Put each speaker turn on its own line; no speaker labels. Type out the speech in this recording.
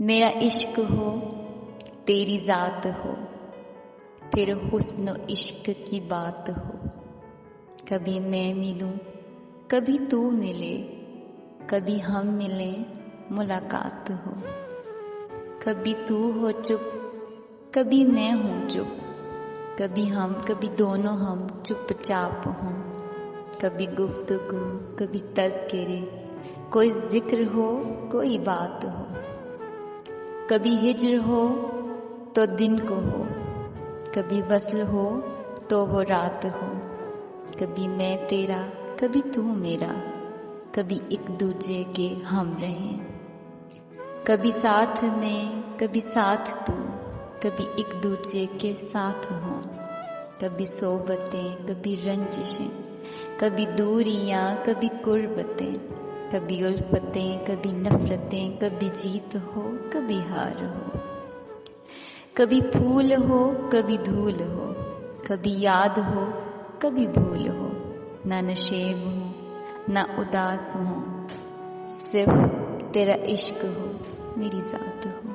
میرا عشق ہو تیری ذات ہو، پھر حسن و عشق کی بات ہو۔ کبھی میں ملوں کبھی تو ملے، کبھی ہم ملیں ملاقات ہو۔ کبھی تو ہو چپ کبھی میں ہوں چپ، کبھی دونوں ہم چپ چاپ ہوں۔ کبھی گفتگو کبھی تذکرے، کوئی ذکر ہو کوئی بات ہو۔ کبھی ہجر ہو تو دن کو ہو، کبھی وصل ہو تو وہ رات ہو۔ کبھی میں تیرا کبھی تو میرا، کبھی ایک دوجے کے ہم رہیں۔ کبھی ساتھ میں کبھی ساتھ تو، کبھی ایک دوجے کے ساتھ ہوں۔ کبھی صحبتیں کبھی رنجشیں، کبھی دوریاں کبھی قربتیں۔ کبھی الفتیں کبھی نفرتیں، کبھی جیت ہو کبھی ہار ہو۔ کبھی پھول ہو کبھی دھول ہو، کبھی یاد ہو کبھی بھول ہو۔ نہ نشیب ہوں نہ اداس ہوں، صرف تیرا عشق ہو میری ذات ہو۔